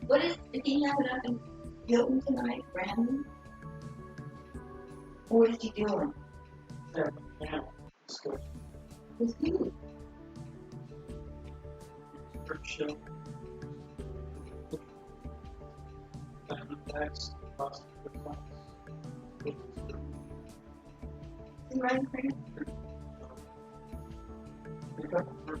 What is, did he have it up in Hilton tonight, Brandon? Or what is he doing? Yeah, yeah. It's good. With you? Pretty show. Diamondbacks lost the points. Is he running for you? They got the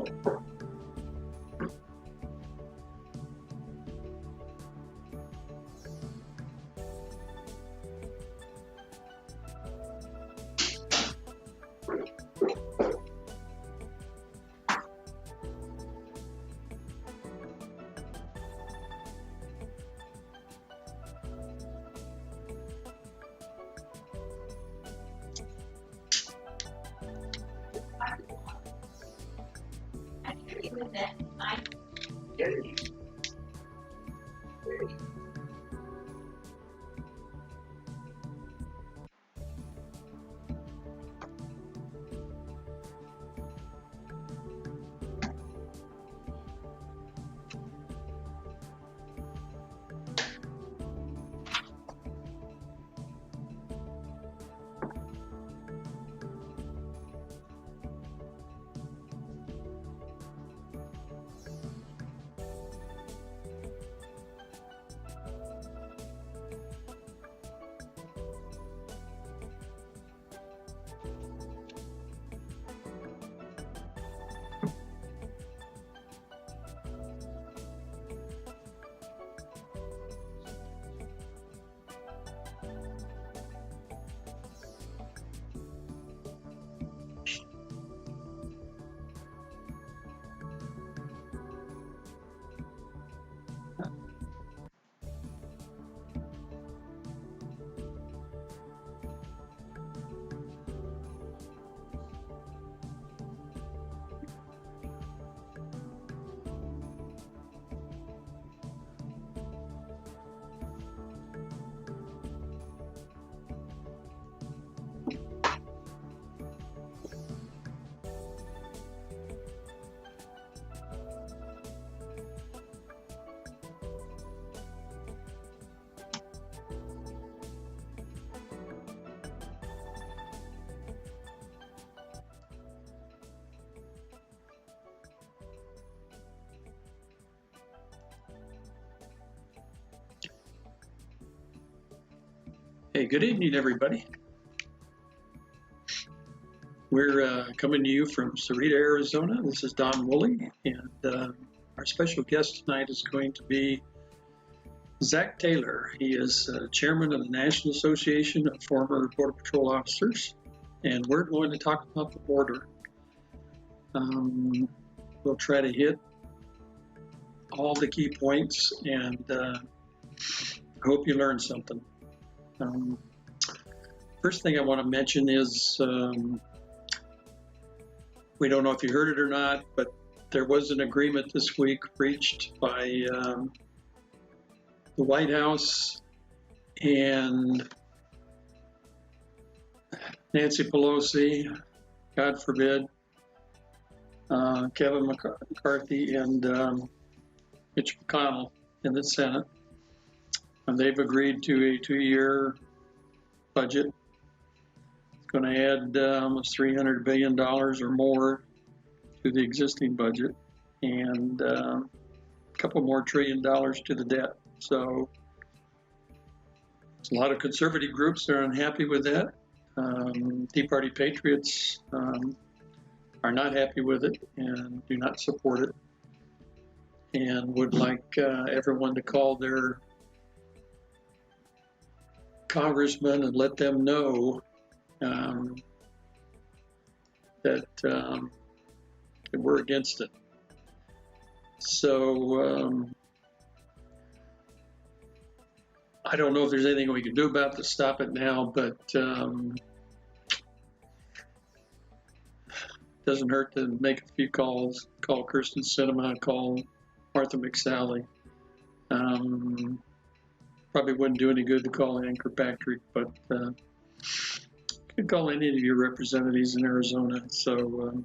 I hear you with that. I hear you. Hear you. Hey, good evening, everybody. We're coming to you from Sahuarita, Arizona. This is Don Woolley, and our special guest tonight is going to be Zack Taylor. He is chairman of the National Association of Former Border Patrol Officers, and we're going to talk about the border. We'll try to hit all the key points, and hope you learn something. First thing I want to mention is, we don't know if you heard it or not, but there was an agreement this week reached by the White House and Nancy Pelosi, God forbid, Kevin McCarthy, and Mitch McConnell in the Senate. And they've agreed to a 2-year budget. It's going to add almost $300 billion or more to the existing budget, and a couple more $1 trillion to the debt. So there's a lot of conservative groups that are unhappy with that. Tea Party Patriots are not happy with it and do not support it, and would like everyone to call their congressman and let them know that we're against it. So I don't know if there's anything we can do about to stop it now, but doesn't hurt to make a few calls. Call Kirsten Sinema, call Martha McSally. Probably wouldn't do any good to call Anchor Patrick, but you can call any of your representatives in Arizona. So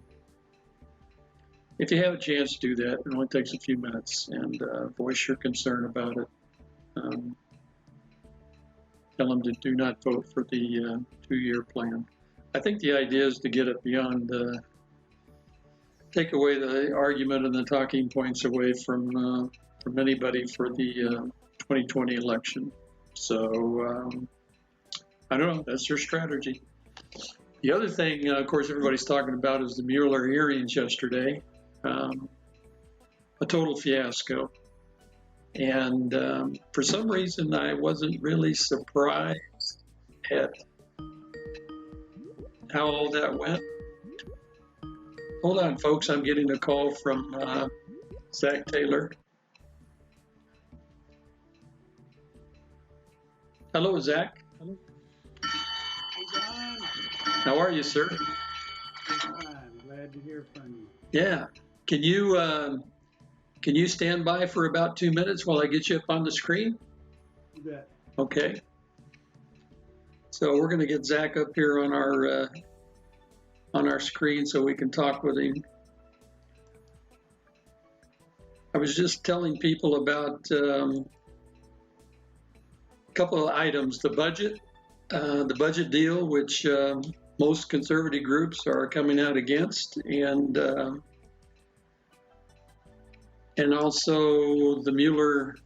if you have a chance to do that, it only takes a few minutes, and voice your concern about it. Tell them to do not vote for the 2-year plan. I think the idea is to get it beyond, take away the argument and the talking points away from anybody for the 2020 election. So I don't know, that's their strategy. The other thing, of course, everybody's talking about is the Mueller hearings yesterday. a total fiasco. And for some reason, I wasn't really surprised at how all that went. Hold on, folks. I'm getting a call from Zack Taylor. Hello, Zack. Hey, John. How are you, sir? Fine. Glad to hear from you. Yeah. Can you stand by for about 2 minutes while I get you up on the screen? You bet. Okay. So we're going to get Zack up here on our screen so we can talk with him. I was just telling people about a couple of items: the budget deal, which most conservative groups are coming out against, and also the Mueller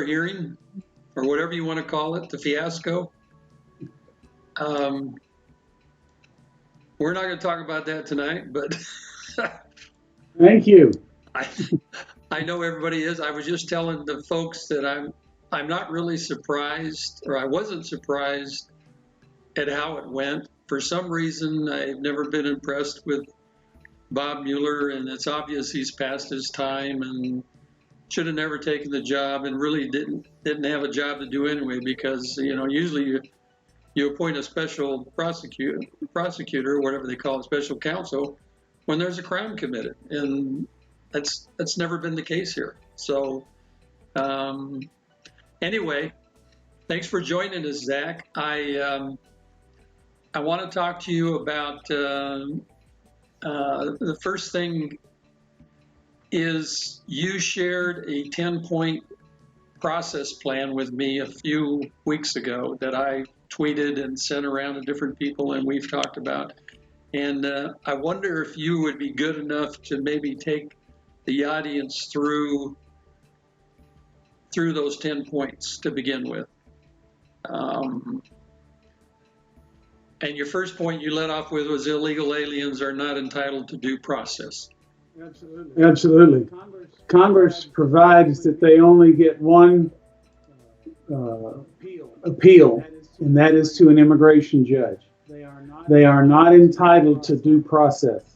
hearing, or whatever you want to call it, the fiasco. We're not going to talk about that tonight, but Thank you. I know everybody is. I was just telling the folks that I'm not really surprised, or I wasn't surprised at how it went. For some reason, I've never been impressed with Bob Mueller, and it's obvious he's past his time and should have never taken the job, and really didn't have a job to do anyway, because usually you appoint a special prosecutor, whatever they call it, special counsel, when there's a crime committed, and that's never been the case here. So anyway, thanks for joining us, Zack. I want to talk to you about the first thing is you shared a 10-point process plan with me a few weeks ago that I tweeted and sent around to different people, and we've talked about. And I wonder if you would be good enough to maybe take the audience through those 10 points to begin with. And your first point you led off with was illegal aliens are not entitled to due process. Absolutely. Absolutely. Congress provides that they only get one appeal, and that is to an immigration judge. They are not entitled to due process.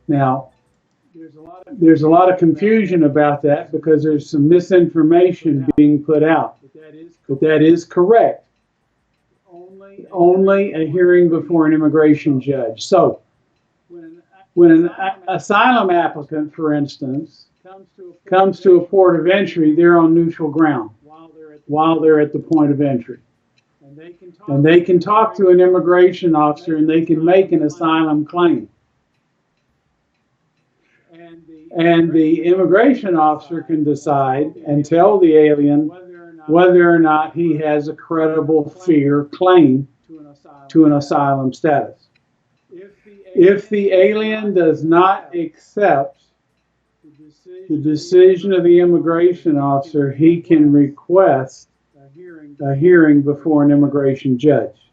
Now, there's a lot of confusion about that because there's some misinformation being put out. But that is correct. Only a hearing before an immigration judge. So, when an asylum applicant, for instance, comes to a port of entry, they're on neutral ground while they're at the point of entry. And they can talk to an immigration officer and they can make an asylum claim. And the immigration officer can decide and tell the alien whether or not he has a credible fear claim to an asylum status. If the alien does not accept the decision of the immigration officer, he can request a hearing before an immigration judge.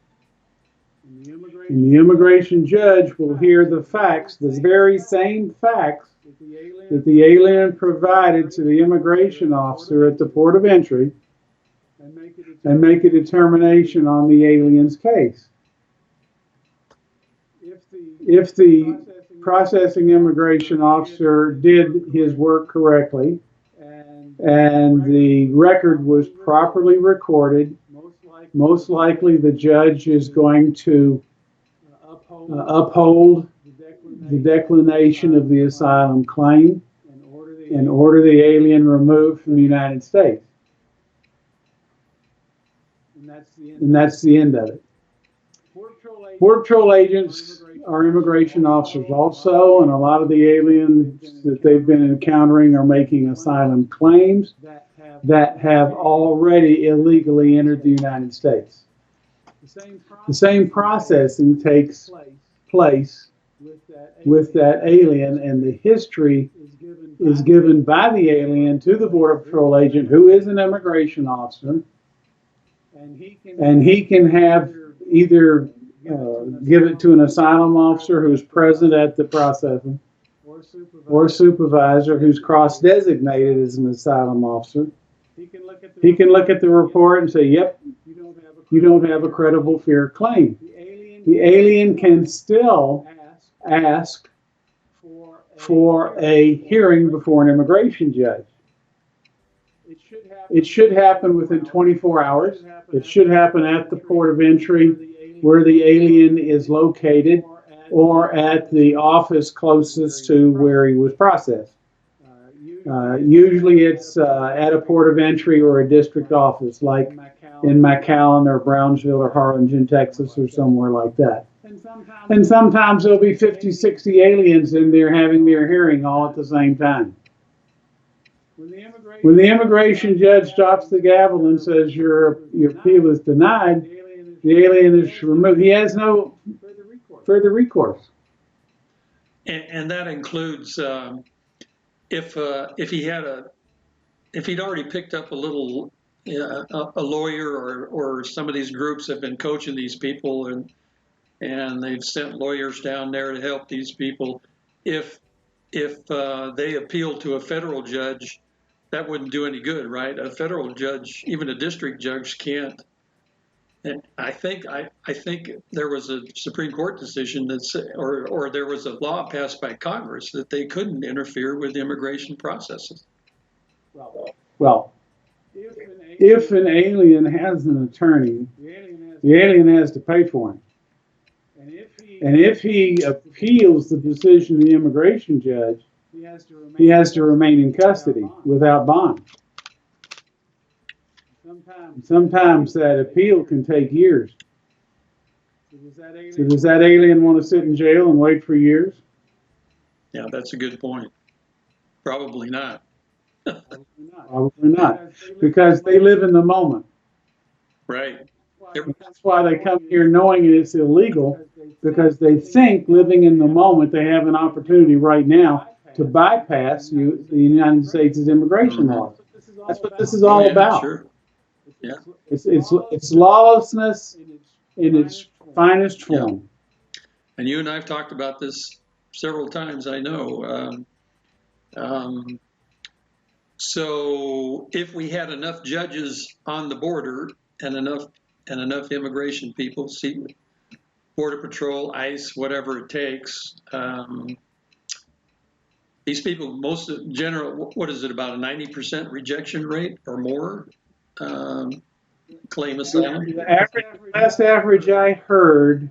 And the immigration judge will hear the facts, the very same facts that the alien provided to the immigration officer at the port of entry, and make a determination on the alien's case. If the processing immigration officer did his work correctly and the record was properly recorded, most likely the judge is going to uphold the declination of the asylum claim and order the alien removed from the United States. And that's the end of it. Border Patrol agents are immigration officers also, and a lot of the aliens that they've been encountering are making asylum claims that have already illegally entered the United States. The same processing takes place with that alien, and the history is given by the alien to the Border Patrol agent, who is an immigration officer, and he can have either give it to an asylum officer who's present at the processing, or supervisor who's cross-designated as an asylum officer. He can look at the report and say, yep, you don't have a credible fear claim. The alien can still ask for a hearing before an immigration judge. It should happen within 24 hours. It should happen at the port of entry where the alien is located, or at the office closest to where he was processed. Usually it's at a port of entry or a district office, like in McAllen or Brownsville or Harlingen, Texas, or somewhere like that. And sometimes there'll be 50, 60 aliens in there having their hearing all at the same time. When the immigration judge drops the gavel and says your appeal is denied, the alien is removed. He has no further recourse. And that includes if he'd already picked up a little a lawyer, or some of these groups have been coaching these people, and they've sent lawyers down there to help these people. If they appeal to a federal judge, that wouldn't do any good, right? A federal judge, even a district judge, can't. And I think there was a Supreme Court decision that said, or there was a law passed by Congress that they couldn't interfere with immigration processes. Well, if an alien has an attorney, the alien has to pay for him. And if he appeals the decision of the immigration judge, he has to remain in custody without bond. Sometimes that appeal can take years. So does that alien want to sit in jail and wait for years? Yeah, that's a good point. Probably not. Probably not, because they live in the moment. Right. That's why they come here knowing it's illegal, because they think living in the moment they have an opportunity right now to bypass the United States' immigration laws. That's what this is all about. Sure. Yeah. It's lawlessness in its finest form. Yeah. And you and I have talked about this several times, I know. So if we had enough judges on the border and enough immigration people, Border Patrol, ICE, whatever it takes, these people, what is it, about a 90% rejection rate or more? Claim asylum. The last average I heard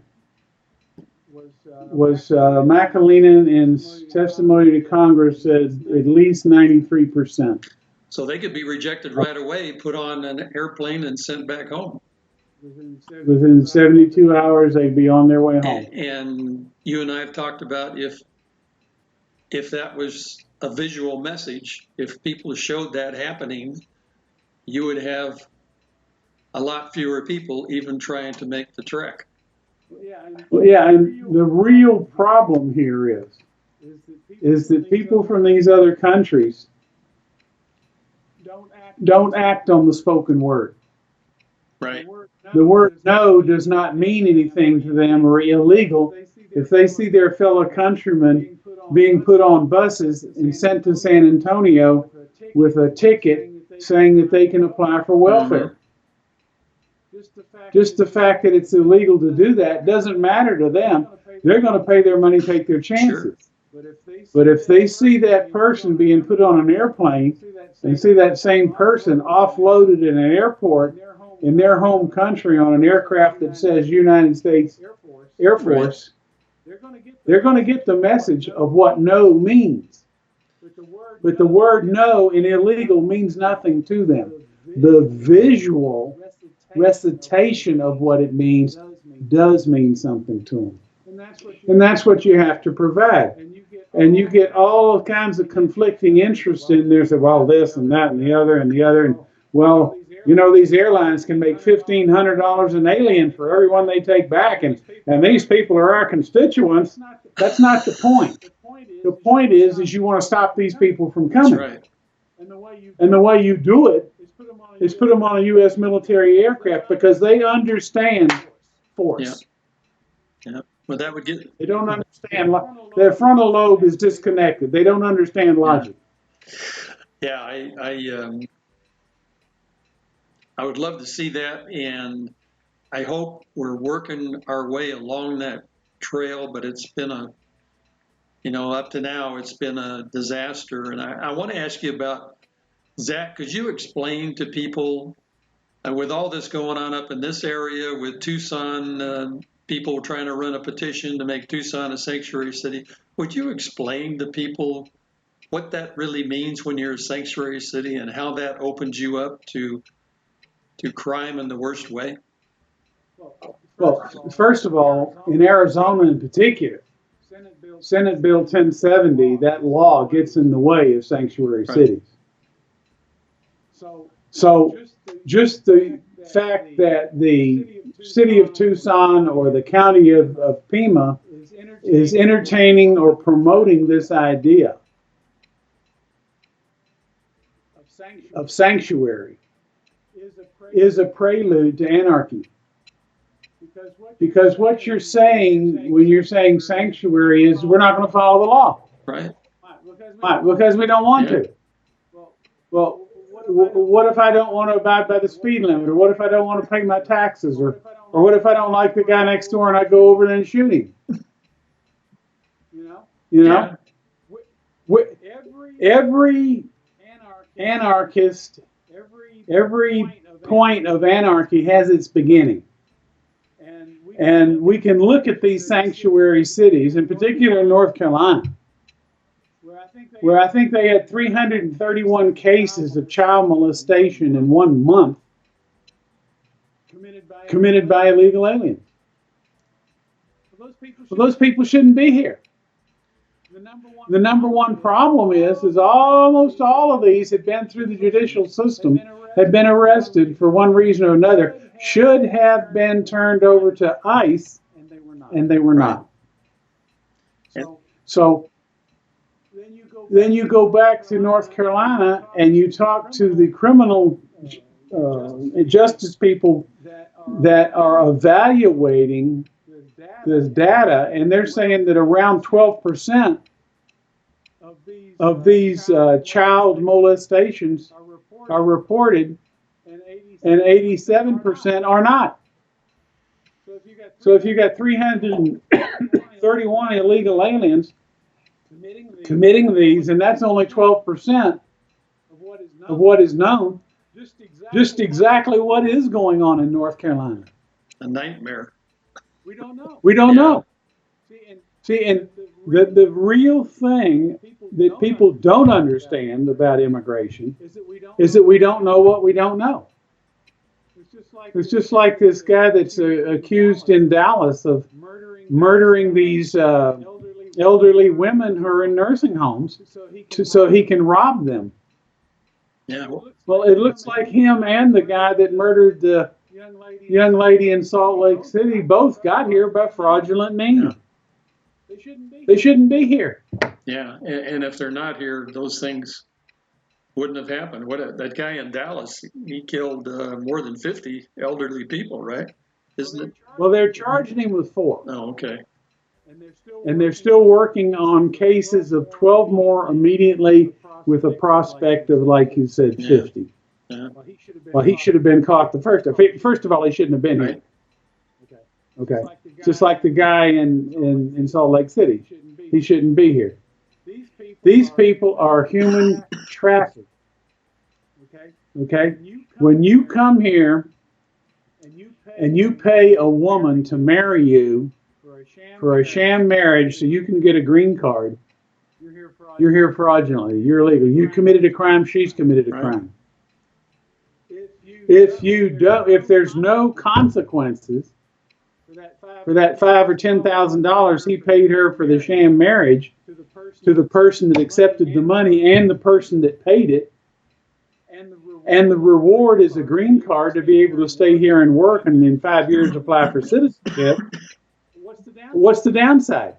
was McAleenan in testimony to Congress said at least 93%. So they could be rejected right away, put on an airplane, and sent back home. Within 72 hours, they'd be on their way home. And you and I have talked about if that was a visual message, if people showed that happening, you would have a lot fewer people even trying to make the trek. Well, yeah, and the real problem here is that people from these other countries don't act on the spoken word. Right. The word no does not mean anything to them or illegal if they see their fellow countrymen being put on buses and sent to San Antonio with a ticket saying that they can apply for welfare. Just the fact that it's illegal to do that doesn't matter to them. They're going to pay their money, take their chances. Sure. But if they see that person being put on an airplane and see that same person offloaded in an airport in their home country on an aircraft that says United States Air Force, they're going to get the message of what no means. But the word no in illegal means nothing to them. The visual recitation of what it means does mean something to them. And that's what you have to provide. And you get all kinds of conflicting interests in there. So, well, this and that and the other. And, well, you know, these airlines can make $1,500 an alien for every one they take back. And these people are our constituents. That's not the point. The point is you want to stop these people from coming. That's right. And the way you do it is put them on a U.S. military aircraft because they understand force. Yeah. Well, that would get, They don't understand. Their frontal lobe is disconnected. They don't understand logic. yeah, I would love to see that, and I hope we're working our way along that trail, but it's been up to now, it's been a disaster. And I want to ask you about, Zach, could you explain to people, with all this going on up in this area with Tucson, people trying to run a petition to make Tucson a sanctuary city, would you explain to people what that really means when you're a sanctuary city and how that opens you up to crime in the worst way? Well, first of all, in Arizona in particular, Senate Bill 1070, that law gets in the way of sanctuary cities. So just the fact that the city of Tucson or the county of Pima is entertaining or promoting this idea of sanctuary is a prelude to anarchy. Because what you're saying when you're saying sanctuary is we're not going to follow the law. Right. Why? Because we don't want to. Well, what if I don't want to abide by the speed limit? Or what if I don't want to pay my taxes? Or what if I don't like the guy next door and I go over there and shoot him? You know? Every anarchist, every point of anarchy has its beginning. And we can look at these sanctuary cities, in particular in North Carolina, where I think they had 331 cases of child molestation in 1 month committed by illegal aliens. Well, those people shouldn't be here. The number one problem is almost all of these had been through the judicial system, had been arrested for one reason or another, should have been turned over to ICE, and they were not. So then you go back to North Carolina and you talk to the criminal justice people that are evaluating this data, and they're saying that around 12% of these child molestations are reported, and 87% are not. So if you got 331 illegal aliens committing these, and that's only 12% of what is known, just exactly what is going on in North Carolina. A nightmare. We don't know. See, and the real thing that people don't understand about immigration is that we don't know what we don't know. It's just like this guy that's accused in Dallas of murdering these elderly women who are in nursing homes so he can rob them. Yeah. Well, it looks like him and the guy that murdered the young lady in Salt Lake City both got here by fraudulent means. They shouldn't be here. Yeah, and if they're not here, those things wouldn't have happened. That guy in Dallas, he killed more than 50 elderly people, right? Isn't it? Well, they're charging him with 4. Oh, okay. And they're still working on cases of 12 more immediately with a prospect of, like you said, 50. Yeah. Well, he should have been caught the first. First of all, he shouldn't have been here. Okay. Just like the guy in Salt Lake City. He shouldn't be here. These people are human trafficked. Okay? When you come here and you pay a woman to marry you for a sham marriage so you can get a green card, you're here fraudulently. You're illegal. You committed a crime, she's committed a crime. If there's no consequences for that $5,000 or $10,000 he paid her for the sham marriage to the person that accepted the money and the person that paid it, and the reward is a green card to be able to stay here and work and in 5 years apply for citizenship, what's the downside?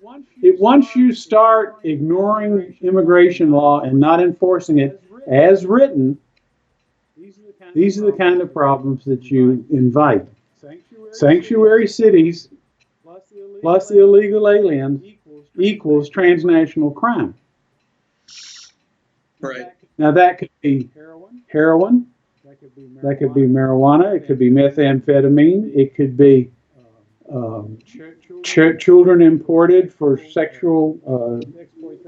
Once you start ignoring immigration law and not enforcing it as written, these are the kind of problems that you invite. Sanctuary cities plus the illegal aliens equals transnational crime. Right. Now that could be heroin, that could be marijuana, it could be methamphetamine, it could be children imported for sexual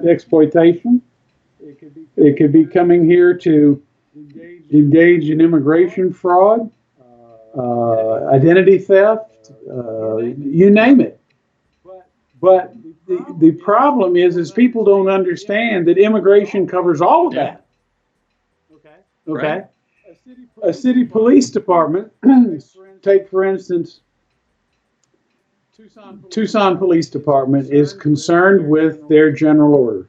exploitation. It could be coming here to engage in immigration fraud, identity theft, you name it. But the problem is people don't understand that immigration covers all of that. Okay? Right. A city police department, take for instance, Tucson Police Department is concerned with their general orders.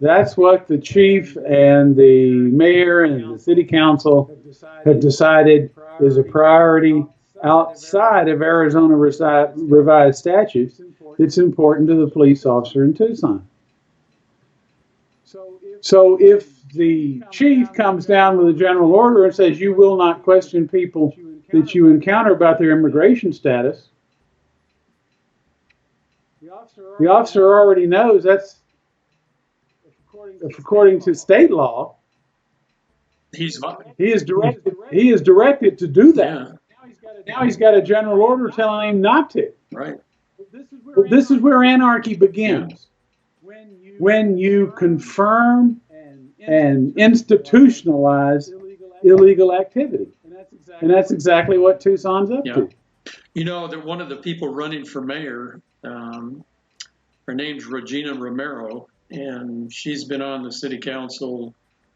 That's what the chief and the mayor and the city council have decided is a priority outside of Arizona revised statutes. It's important to the police officer in Tucson. So if the chief comes down with a general order and says you will not question people that you encounter about their immigration status, the officer already knows that's, according to state law, he is directed to do that. Yeah. Now he's got a general order telling him not to. Right. But this is where anarchy begins. When you confirm and institutionalize illegal activity. And that's exactly what Tucson's up to. You know, that one of the people running for mayor, her name's Regina Romero, and she's been on the city council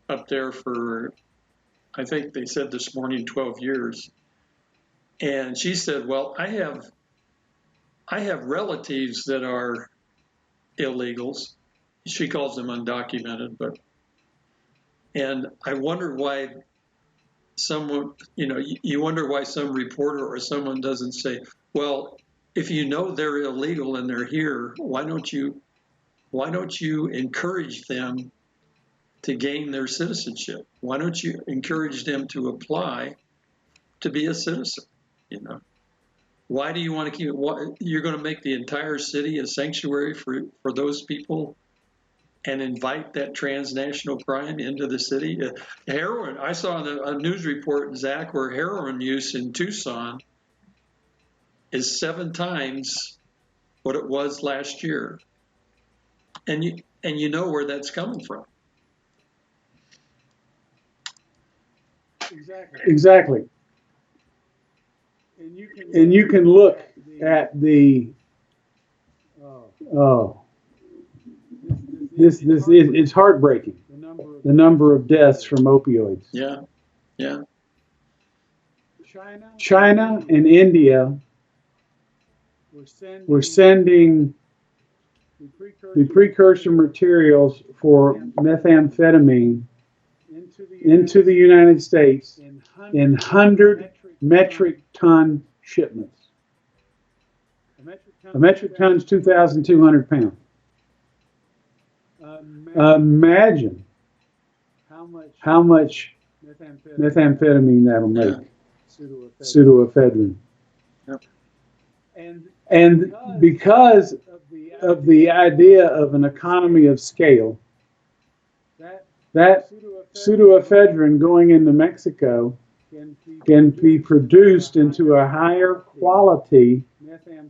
up there for, I think they said this morning, 12 years. And she said, well, I have relatives that are illegals. She calls them undocumented, and I wonder why someone, you wonder why some reporter or someone doesn't say, well, if you know they're illegal and they're here, why don't you encourage them to gain their citizenship? Why don't you encourage them to apply to be a citizen? Why do you want to keep it? You're going to make the entire city a sanctuary for those people and invite that transnational crime into the city? Heroin, I saw a news report, Zack, where heroin use in Tucson is 7 times what it was last year. And you know where that's coming from. Exactly. And you can look at it's heartbreaking, the number of deaths from opioids. Yeah. China and India were sending the precursor materials for methamphetamine into the United States in 100 metric ton shipments. A metric ton is 2,200 pounds. Imagine how much methamphetamine that'll make. Pseudoephedrine. Yep. And because of the idea of an economy of scale, that pseudoephedrine going into Mexico can be produced into a higher quality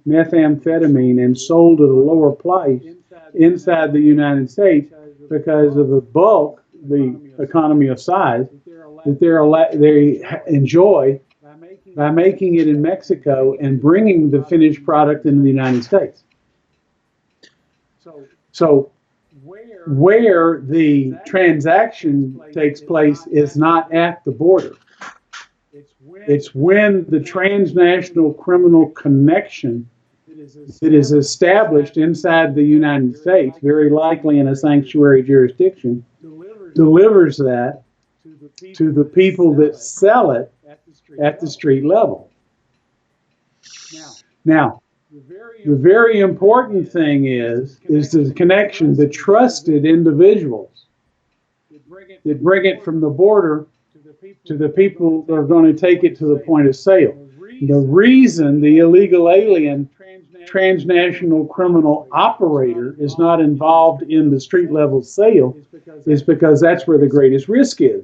methamphetamine and sold at a lower price inside the United States because of the bulk, the economy of size that they enjoy by making it in Mexico and bringing the finished product into the United States. So where the transaction takes place is not at the border. It's when the transnational criminal connection that is established inside the United States, very likely in a sanctuary jurisdiction, delivers that to the people that sell it at the street level. Now, the very important thing is the connection, the trusted individuals that bring it from the border to the people that are going to take it to the point of sale. The reason the illegal alien transnational criminal operator is not involved in the street level sale is because that's where the greatest risk is.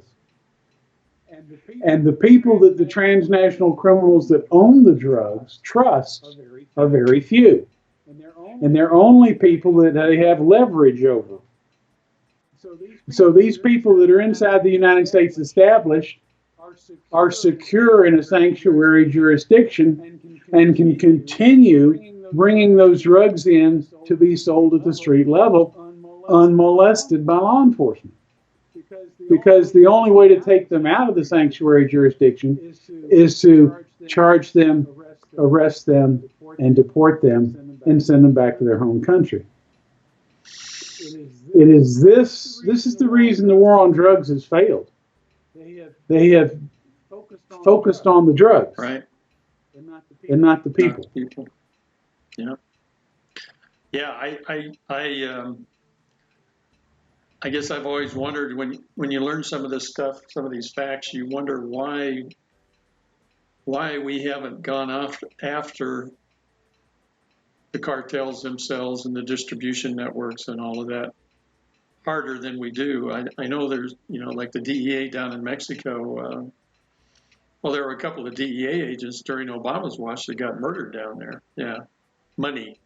And the people that the transnational criminals that own the drugs trust are very few. And they're only people that they have leverage over. So these people that are inside the United States established are secure in a sanctuary jurisdiction and can continue bringing those drugs in to be sold at the street level unmolested by law enforcement. Because the only way to take them out of the sanctuary jurisdiction is to charge them, arrest them, and deport them and send them back to their home country. This is the reason the war on drugs has failed. They have focused on the drugs, Right. and not the people. Not the people. Yeah. Yeah. I guess I've always wondered when you learn some of this stuff, some of these facts, you wonder why we haven't gone after the cartels themselves and the distribution networks and all of that harder than we do. I know there's, like the DEA down in Mexico. Well, there were a couple of DEA agents during Obama's watch that got murdered down there. Yeah, money.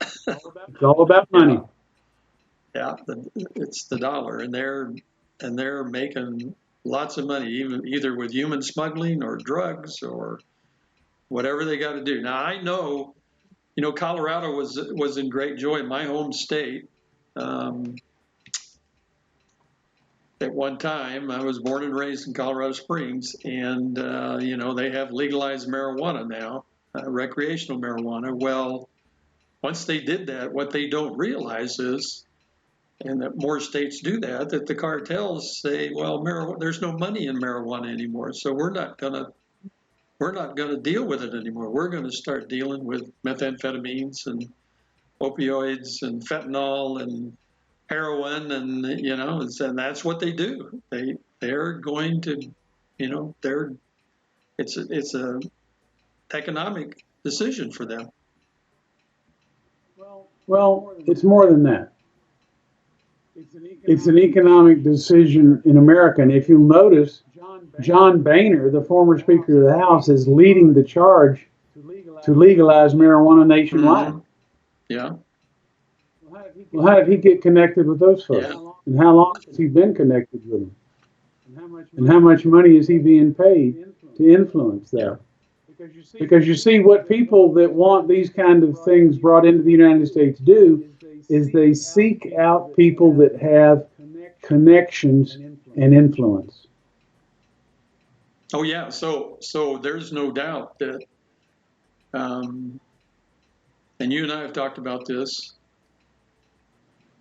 It's all about money. Yeah, it's the dollar, and they're making lots of money, either with human smuggling or drugs or whatever they got to do. Now I know, Colorado was in great joy, my home state. At one time, I was born and raised in Colorado Springs, and they have legalized marijuana now, recreational marijuana. Well, once they did that, what they don't realize is, and that more states do that the cartels say, well, there's no money in marijuana anymore, so we're not gonna deal with it anymore. We're gonna start dealing with methamphetamines and opioids and fentanyl and heroin, and and that's what they do. They're going to, it's a economic decision for them. Well, it's more than that. It's an economic decision in America. And if you'll notice, John Boehner, the former Speaker of the House, is leading the charge to legalize marijuana nationwide. Mm-hmm. Yeah. Well, how did he get connected with those folks? Yeah. And how long has he been connected with them? And how much money is he being paid to influence that? Because you see, what people that want these kind of things brought into the United States do is they seek out people that have connections and influence. Oh yeah, so there's no doubt that, and you and I have talked about this,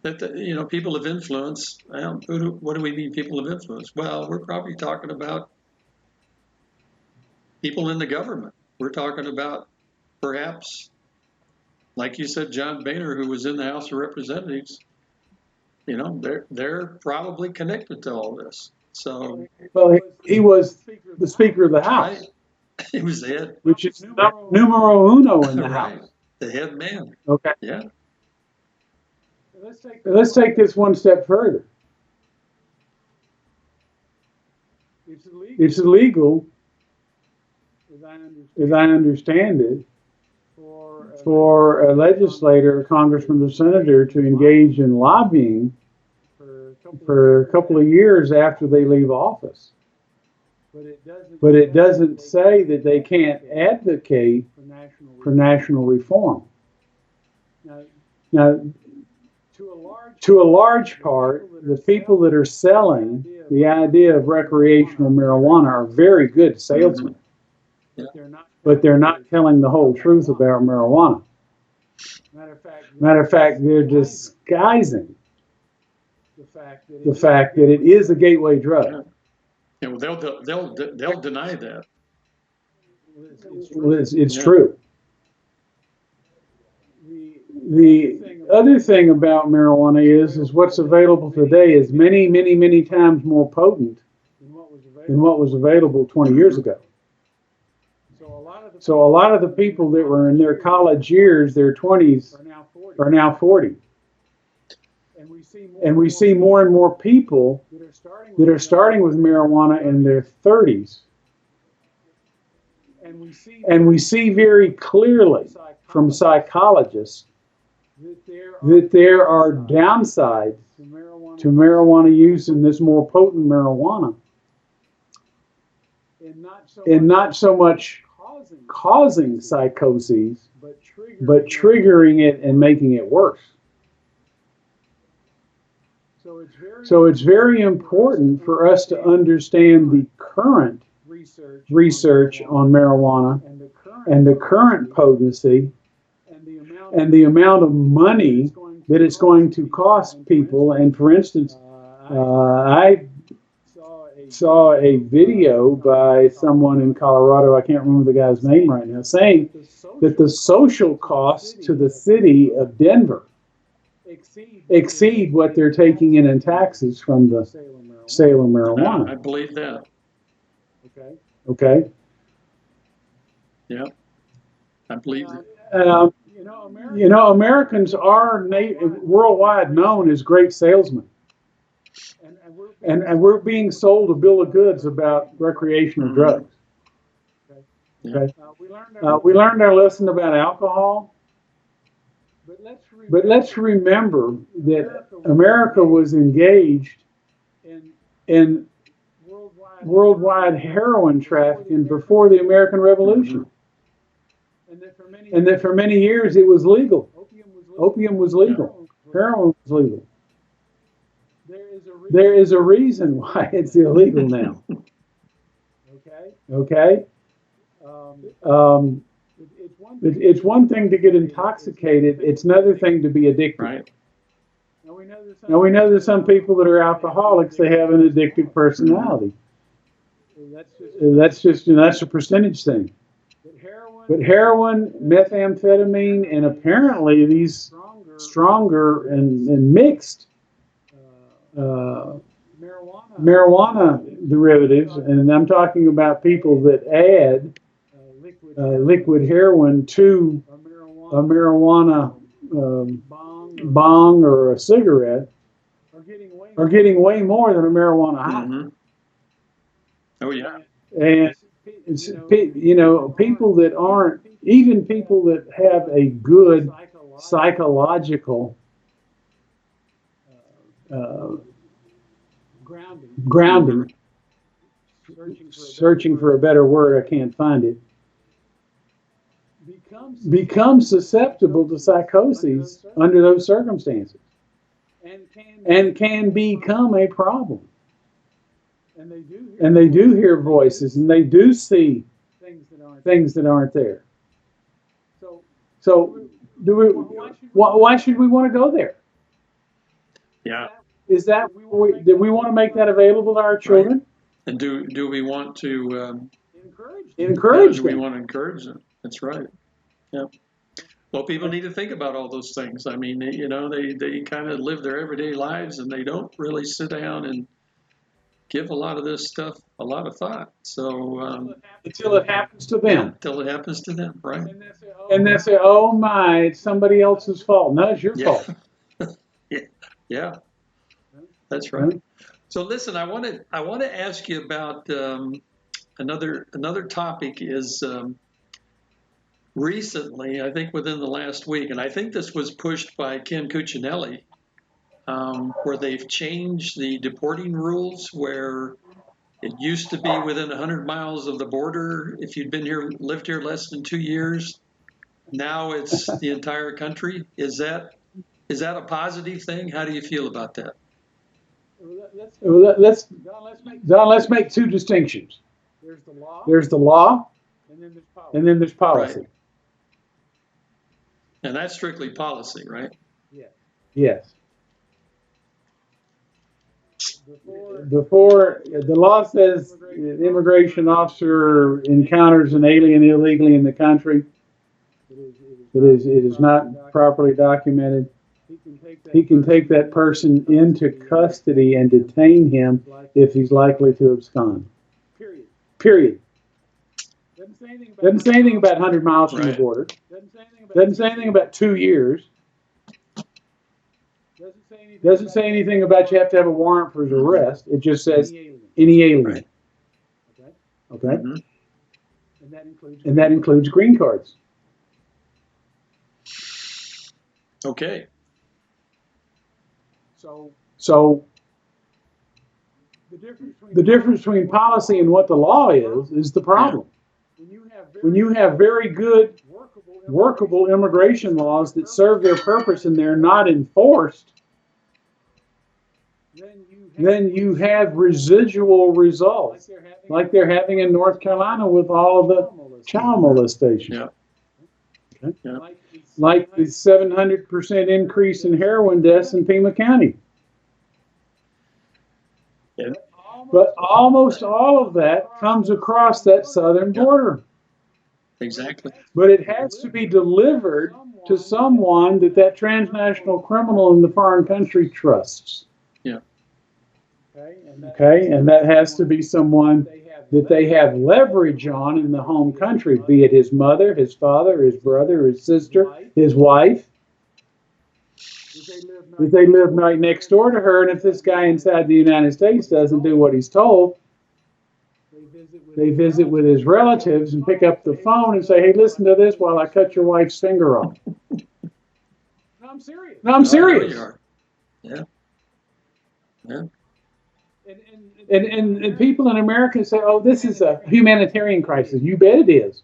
that people of influence. What do we mean, people of influence? Well, we're probably talking about people in the government. We're talking about, perhaps, like you said, John Boehner, who was in the House of Representatives. They're probably connected to all this. So, well, he was the Speaker of the House. Right. He was the head, which is numero uno in the right. House. The head man. Okay. Yeah. Let's take this one step further. It's illegal, as I understand it, for a legislator, a congressman, or senator to engage in lobbying for a couple of years after they leave office. But it doesn't say that they can't advocate for national reform. Now, to a large part, the people that are selling the idea of recreational marijuana are very good salesmen. Yeah. But they're not telling the whole truth about marijuana. Matter of fact, they're disguising the fact that it is a gateway drug. Yeah, well, they'll deny that. It's true. The other thing about marijuana is what's available today is many, many, many times more potent than what was available 20 years ago. So a lot of the people that were in their college years, their 20s, are now 40. And we see more and more people that are starting with marijuana in their 30s. And we see very clearly from psychologists that there are downsides to marijuana use in this more potent marijuana. And not so much causing psychoses, but triggering it and making it worse. So it's very important for us to understand the current research on marijuana and the current potency and the amount of money that it's going to cost people. And for instance, I saw a video by someone in Colorado, I can't remember the guy's name right now, saying that the social costs to the city of Denver exceed what they're taking in taxes from the sale of marijuana. I believe that. Okay. Yeah, I believe it. You know, Americans are worldwide known as great salesmen. And we're being sold a bill of goods about recreational drugs. Okay. We learned our lesson about alcohol. But let's remember that America was engaged in worldwide heroin trafficking before the American Revolution. And that for many years it was legal. Opium was legal. Heroin was legal. There is a reason why it's illegal now. Okay? It's one thing to get intoxicated. It's another thing to be addicted. Right. Now we know there's some people that are alcoholics. They have an addictive personality. That's a percentage thing. But heroin, methamphetamine, and apparently these stronger and mixed marijuana derivatives, and I'm talking about people that add liquid heroin to a marijuana bong or a cigarette, are getting way more than a marijuana high. Mm-hmm. Oh yeah. And it's, you know, people that aren't, even people that have a good psychological grounding, searching for a better word, I can't find it, become susceptible to psychoses under those circumstances and can become a problem. And they do hear voices, and they do see things that aren't there. So, why should we want to go there? Yeah. Is that do we want to make that available to our children? Right. And do we want to encourage them? We want to encourage them. That's right. Yeah. Well, people need to think about all those things. I mean, you know, they kind of live their everyday lives, and they don't really sit down and give a lot of this stuff a lot of thought. So until it happens to them. Until it happens to them, right? And they say, "Oh my, it's somebody else's fault." No, it's your fault. Yeah, that's right. So listen, I want to ask you about another topic. Is recently, I think within the last week, and I think this was pushed by Ken Cuccinelli, where they've changed the deporting rules, where it used to be within 100 miles of the border if you'd lived here less than 2 years. Now it's the entire country. Is that a positive thing? How do you feel about that? Let's make two distinctions. There's the law, and then there's policy. Right. And that's strictly policy, right? Yes. Before the law says the immigration officer encounters an alien illegally in the country, it is not properly documented, he can take that person into custody and detain him if he's likely to abscond. Period. Doesn't say anything about 100 miles from the Right. border. Doesn't say anything about 2 years. Doesn't say anything about you have to have a warrant for his arrest. It just says any alien. Right. Okay? Mhm. And that includes green cards. Okay. So the difference between policy and what the law is the problem. When you have very good, workable immigration laws that serve their purpose and they're not enforced, then you have residual results, like they're having in North Carolina with all of the child molestation. Yeah. Okay? Yeah. Like the 700% increase in heroin deaths in Pima County. Yeah. But almost all of that comes across that southern border. Exactly. But it has to be delivered to someone that transnational criminal in the foreign country trusts. Yeah. Okay, and that has to be someone that they have leverage on in the home country, be it his mother, his father, his brother, his sister, his wife. If they live right next door to her, and if this guy inside the United States doesn't do what he's told, they visit with his relatives and pick up the phone and say, "Hey, listen to this while I cut your wife's finger off." No, I'm serious. No, I'm I know serious. you are. Yeah. Yeah. And people in America say, "Oh, this is a humanitarian crisis." You bet it is.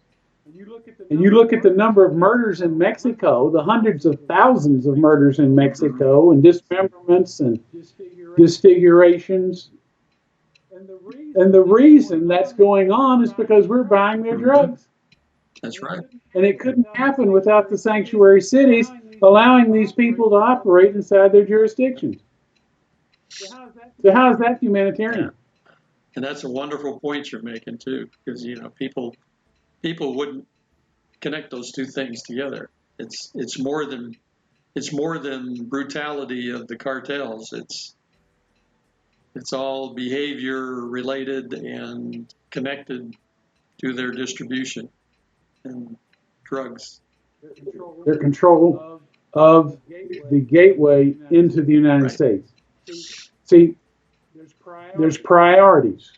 And you look at the number of murders in Mexico, the hundreds of thousands of murders in Mexico, and dismemberments and disfigurations. And the reason that's going on is because we're buying their drugs. That's right. And it couldn't happen without the sanctuary cities allowing these people to operate inside their jurisdictions. So how is that humanitarian? Yeah. And that's a wonderful point you're making too, because people wouldn't connect those two things together. It's more than brutality of the cartels. It's all behavior related and connected to their distribution and drugs. Their control of the gateway into the United Right. States. See, there's priorities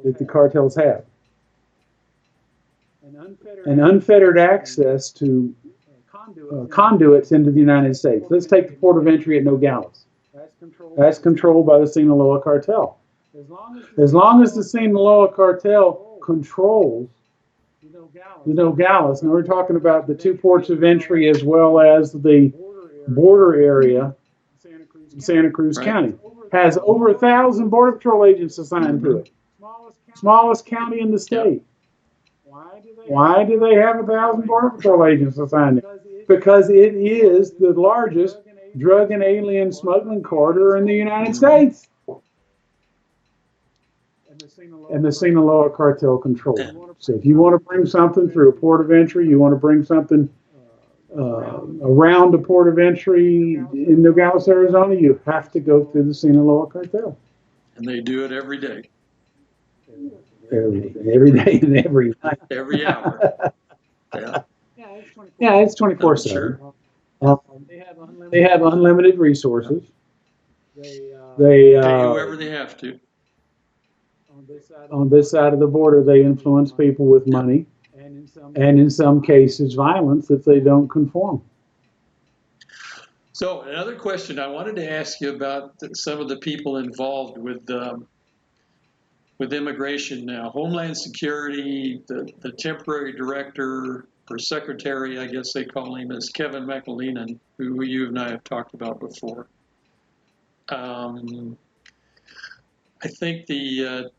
that the cartels have. And unfettered access to conduits into the United States. Let's take the port of entry at Nogales. That's controlled by the Sinaloa cartel. As long as the Sinaloa cartel controls the Nogales, and we're talking about the two ports of entry as well as the border area in Santa Cruz Right. County, has over 1,000 Border Patrol agents assigned to it. Smallest county in the state. Why do they have 1,000 Border Patrol agents assigned to it? Because it is the largest drug and alien smuggling corridor in the United States. And the Sinaloa cartel controls it. So if you want to bring something through a port of entry, you want to bring something around the port of entry in Nogales, Arizona, you have to go through the Sinaloa cartel. And they do it every day. Every day and every night. Every hour. Yeah. Yeah, it's 24/7. Sure. They have unlimited resources. They Pay whoever they have to. on this side of the border, they influence people with money, and in some cases, violence if they don't conform. So another question I wanted to ask you about some of the people involved with immigration now. Homeland Security, the temporary director or secretary, I guess they call him, is Kevin McAleenan, who you and I have talked about before. I think the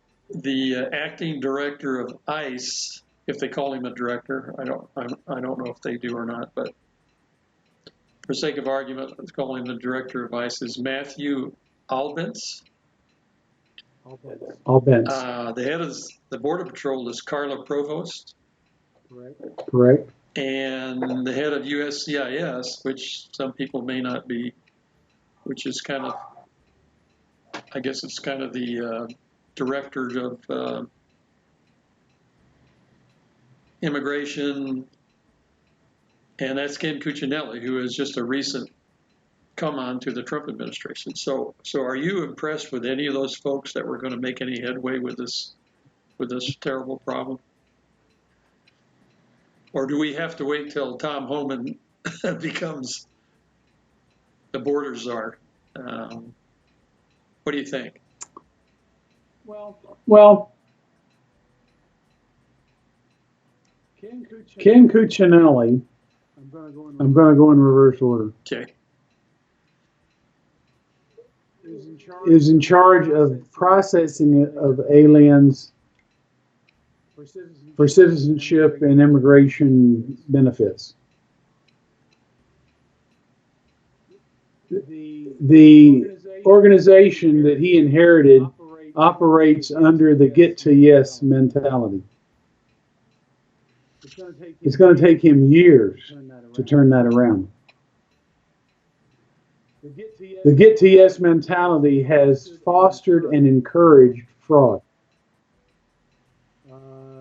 acting director of ICE, if they call him a director, I don't know if they do or not, but for sake of argument, let's call him the director of ICE, is Matthew Albence. Albence. The head of the Border Patrol is Carla Provost. Correct. And the head of USCIS, which some people may not be, which is kind of, I guess it's kind of the director of immigration, and that's Ken Cuccinelli, who is just a recent come on to the Trump administration. So are you impressed with any of those folks that were going to make any headway with this terrible problem? Or do we have to wait till Tom Homan becomes the border czar? What do you think? Well, Ken Cuccinelli, I'm going to go in reverse order, Okay. is in charge of processing of aliens for citizenship and immigration benefits. The organization that he inherited operates under the get to yes mentality. It's going to take him years to turn that around. The get to yes mentality has fostered and encouraged fraud.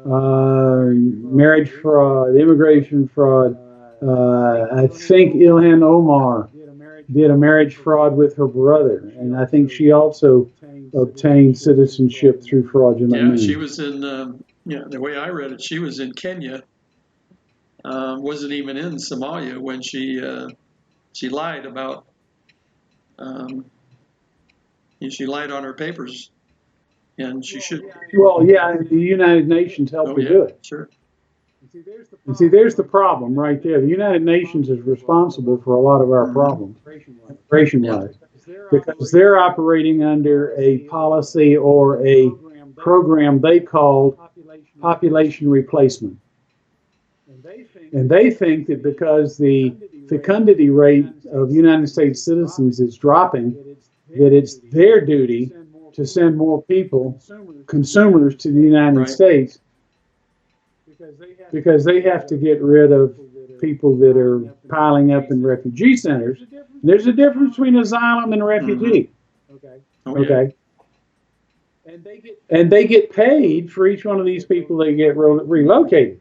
Marriage fraud, immigration fraud. I think Ilhan Omar did a marriage fraud with her brother, and I think she also obtained citizenship through fraudulent means. She was in, the way I read it, she was in Kenya, wasn't even in Somalia when she lied about, she lied on her papers, and she should. Well, yeah, the United Nations helped her do it. Sure. And see, there's the problem right there. The United Nations is responsible for a lot of our problems, immigration-wise, because they're operating under a policy or a program they called population replacement. And they think that because the fecundity rate of United States citizens is dropping, that it's their duty to send more people, consumers, to the United States, because they have to get rid of people that are piling up in refugee centers. There's a difference between asylum and refugee. Okay. And they get paid for each one of these people they get relocated.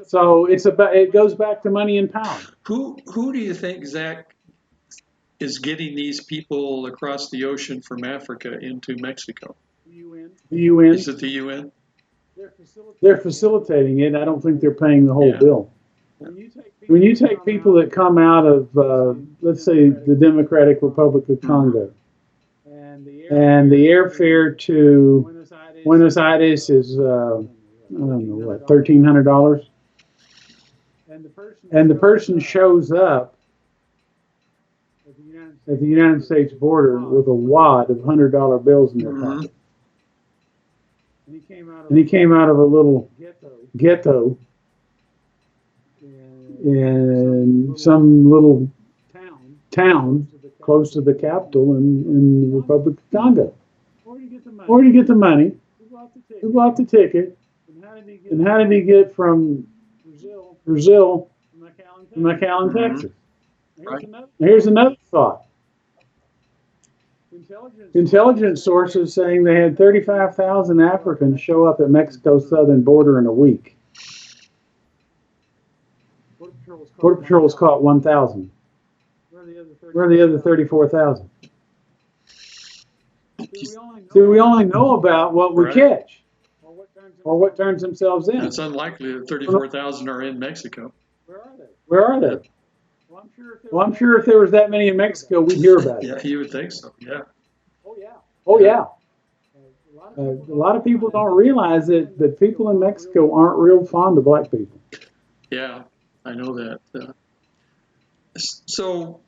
So it goes back to money and power. Who do you think, Zack, is getting these people across the ocean from Africa into Mexico? The UN. Is it the UN? They're facilitating it. I don't think they're paying the whole bill. When you take people that come out of, let's say, the Democratic Republic of Congo, and the airfare to Buenos Aires is, I don't know, what, $1,300? And the person shows up at the United States border with a wad of $100 bills in their pocket. And he came out of a little ghetto in some little town close to the capital in the Republic of Congo. Where did he get the money? Who bought the ticket? And how did he get from Brazil to McAllen, Texas? Here's another thought. Intelligence sources saying they had 35,000 Africans show up at Mexico's southern border in a week. Border Patrol's caught 1,000. Where are the other 34,000? See, we only know about what we catch, or what turns themselves in. It's unlikely that 34,000 are in Mexico. Where are they? Well, I'm sure if there was that many in Mexico, we'd hear about it. Yeah, you would think so. Yeah. Oh yeah. A lot of people don't realize that people in Mexico aren't real fond of black people. Yeah, I know that. So,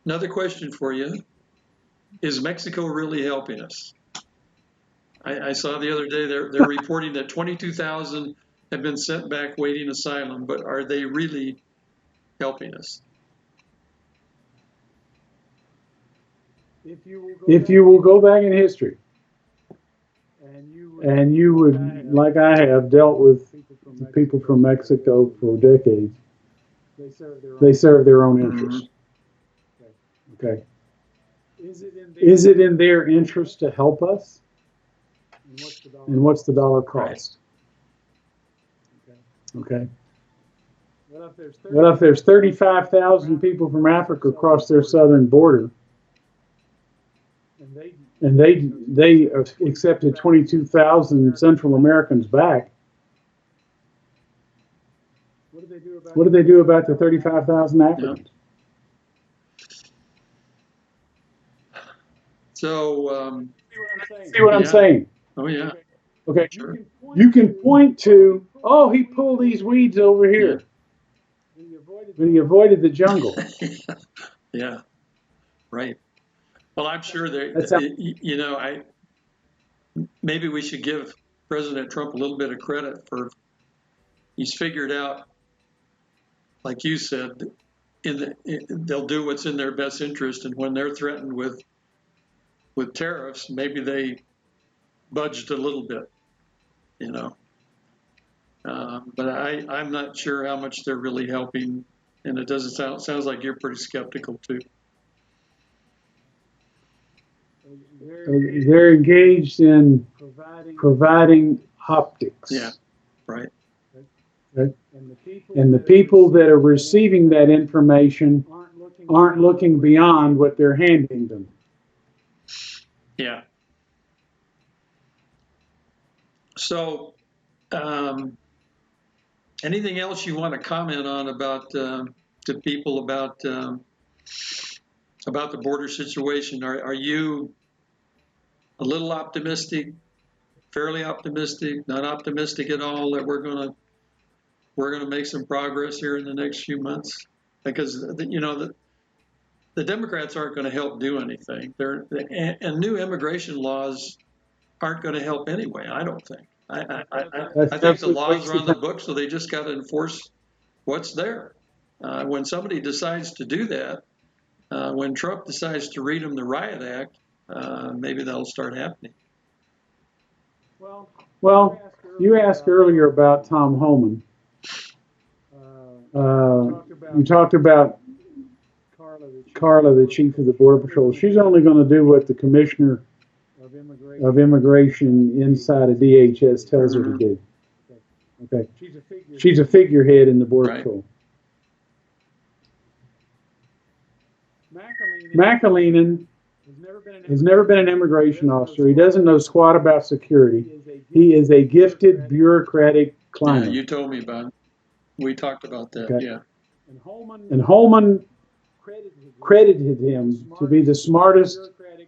another question for you. Is Mexico really helping us? I saw the other day they're reporting that 22,000 have been sent back waiting asylum, but are they really helping us? If you will go back in history, and you would, like I have, dealt with people from Mexico for decades, they serve their own interests. Okay. Is it in their interest to help us? And what's the dollar cost? Okay. What if there's 35,000 people from Africa across their southern border, and they accepted 22,000 Central Americans back? What do they do about the 35,000 Africans? So, See what I'm saying? oh yeah, Okay. sure. You can point to, oh, he pulled these weeds over here. But he avoided the jungle. Yeah, right. Well, I'm sure That's that, maybe we should give President Trump a little bit of credit for he's figured out, like you said, they'll do what's in their best interest, and when they're threatened with tariffs, maybe they budged a little bit, you know. But I'm not sure how much they're really helping, and it doesn't sounds like you're pretty skeptical too. They're engaged in providing optics. Yeah, right. Okay? And the people that are receiving that information aren't looking beyond what they're handing them. Yeah. So, anything else you want to comment on about to people about the border situation? Are you a little optimistic, fairly optimistic, not optimistic at all that we're gonna make some progress here in the next few months? Because the Democrats aren't going to help do anything. And new immigration laws aren't going to help anyway. I don't think. I think the laws are on the books, so they just got to enforce what's there. When somebody decides to do that, when Trump decides to read them the Riot Act, maybe that'll start happening. Well, you asked earlier about Tom Homan. You talked about Carla, the chief of the Border Patrol. She's only going to do what the commissioner of immigration inside of DHS tells her to do. Okay. She's a figurehead in the Border Patrol. McAleenan has never been an immigration officer. He doesn't know squat about security. He is a gifted bureaucratic climber. Yeah, you told me about it. We talked about that. Okay. Yeah. And Holman credited him to be the smartest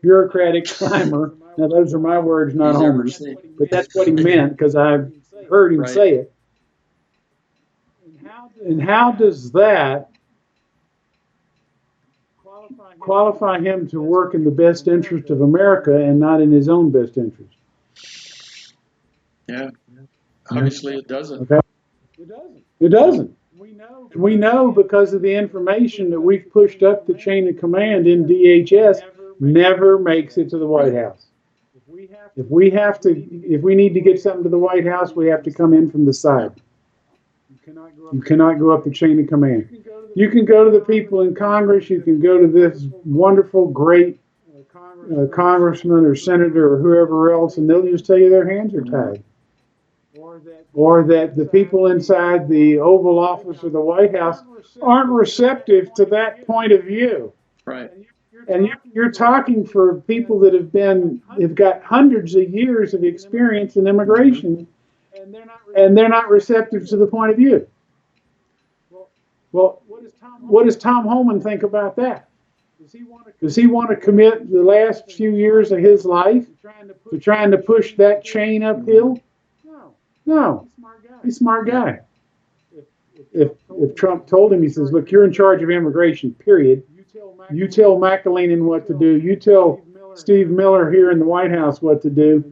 bureaucratic climber. Now, those are my words, not Homer's. But that's what he meant, because I've heard him say it. And how does that qualify him to work in the best interest of America and not in his own best interest? Yeah. Obviously, it doesn't. Okay. It doesn't. We know because of the information that we've pushed up the chain of command in DHS never makes it to the White House. If we need to get something to the White House, we have to come in from the side. You cannot go up the chain of command. You can go to the people in Congress. You can go to this wonderful, great congressman or senator or whoever else, and they'll just tell you their hands are tied. Or that the people inside the Oval Office or the White House aren't receptive to that point of view. Right. And you're talking for people that have got hundreds of years of experience in immigration, and they're not receptive to the point of view. Well, what does Tom Homan think about that? Does he want to commit the last few years of his life to trying to push that chain uphill? No. He's a smart guy. If Trump told him, he says, look, you're in charge of immigration, period. You tell McAleenan what to do. You tell Steve Miller here in the White House what to do.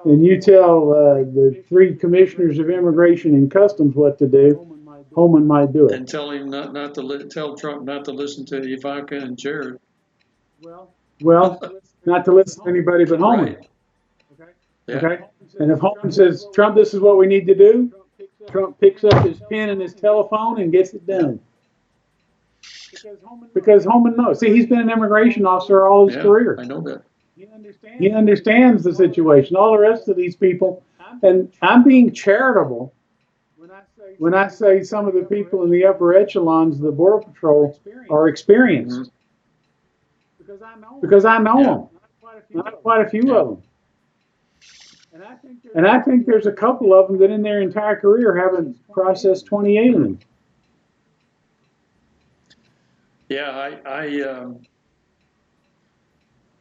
And you tell the three commissioners of immigration and customs what to do. Homan might do it. And tell him tell Trump not to listen to Ivanka and Jared. Well, not to listen to anybody but Homan. Right. Yeah. Okay? And if Homan says, Trump, this is what we need to do, Trump picks up his pen and his telephone and gets it done. Because Homan knows. See, he's been an immigration officer all his career. I know that. He understands the situation. All the rest of these people, and I'm being charitable when I say some of the people in the upper echelons of the Border Patrol are experienced, because I know them, not quite a few of them. And I think there's a couple of them that in their entire career haven't processed 20 aliens. Yeah,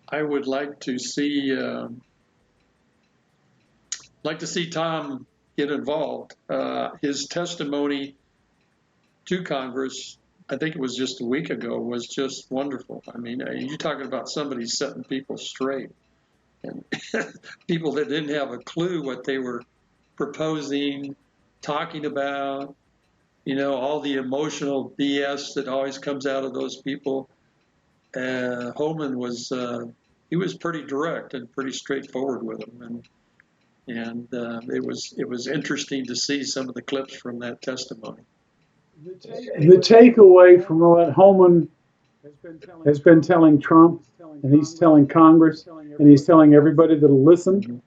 I would like to see Tom get involved. His testimony to Congress, I think it was just a week ago, was just wonderful. I mean, you're talking about somebody setting people straight, and people that didn't have a clue what they were proposing, talking about, all the emotional BS that always comes out of those people. Holman was he was pretty direct and pretty straightforward with them, and it was interesting to see some of the clips from that testimony. The takeaway from what Holman has been telling Trump, and he's telling Congress, and he's telling everybody that'll listen,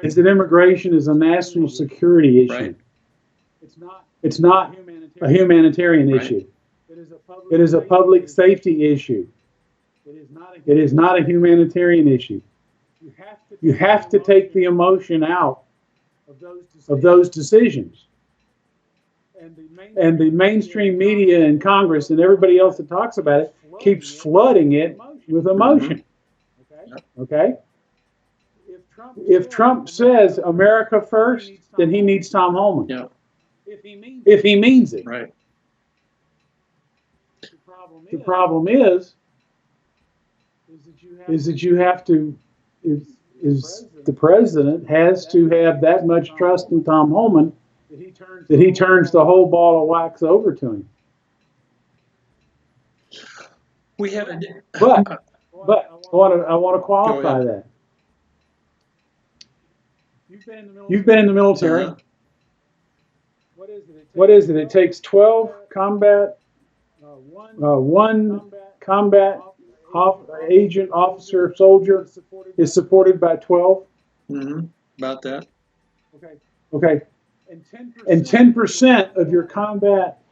is that immigration is a national security issue. Right. It's not a humanitarian Right. issue. It is a public safety issue. It is not a humanitarian issue. You have to take the emotion out of those decisions. And the mainstream media and Congress and everybody else that talks about it keeps flooding it with emotion. Okay? If Trump says America first, then he needs Tom Holman. Yeah. If he means it. Right. The problem is that you have to, is the president has to have that much trust in Tom Holman that he turns the whole ball of wax over to him. We had a. But I want to qualify that. You've been in the military. Uh-huh. What is it? It takes 12 combat, one combat agent, officer, soldier is supported by 12. Mm-hmm. About that. Okay. And 10% of your combat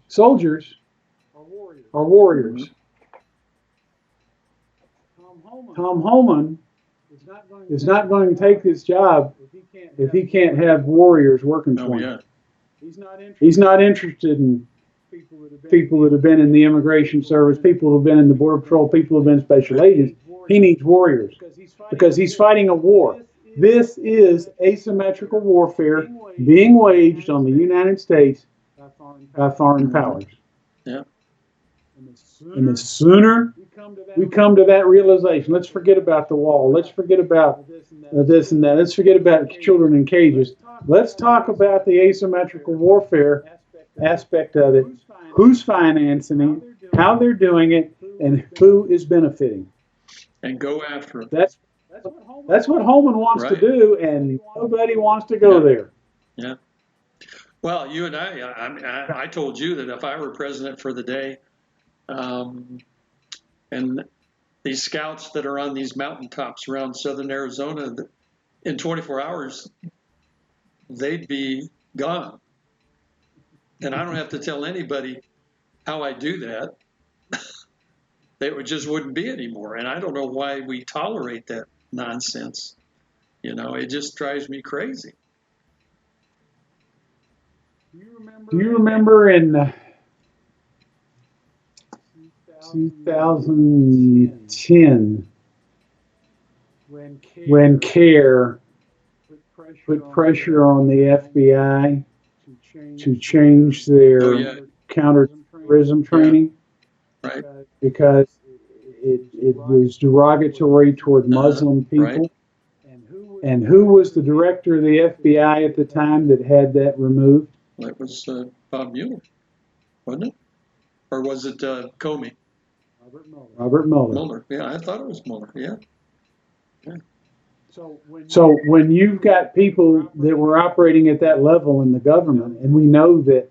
soldiers are warriors. Tom Holman is not going to take this job if he can't have warriors working for him. He's not interested in people that have been in the immigration service, people who have been in the Border Patrol, people who have been special agents. He needs warriors because he's fighting a war. This is asymmetrical warfare being waged on the United States by foreign powers. Yeah. And the sooner we come to that realization, let's forget about the wall. Let's forget about this and that. Let's forget about children in cages. Let's talk about the asymmetrical warfare aspect of it. Who's financing it, how they're doing it, and who is benefiting. And go after it. That's what Holman wants to do, and nobody wants to go there. Yeah. Well, you and I told you that if I were president for the day, and these scouts that are on these mountaintops around southern Arizona, in 24 hours, they'd be gone. And I don't have to tell anybody how I do that. They just wouldn't be anymore. And I don't know why we tolerate that nonsense. It just drives me crazy. Do you remember in 2010 when CARE put pressure on the FBI to change their counterterrorism training? Right. Because it was derogatory toward Muslim people. Right. And who was the director of the FBI at the time that had that removed? Well, it was Bob Mueller, wasn't it? Or was it Comey? Robert Mueller. Mueller. Yeah, I thought it was Mueller. Yeah. So when you've got people that were operating at that level in the government, and we know that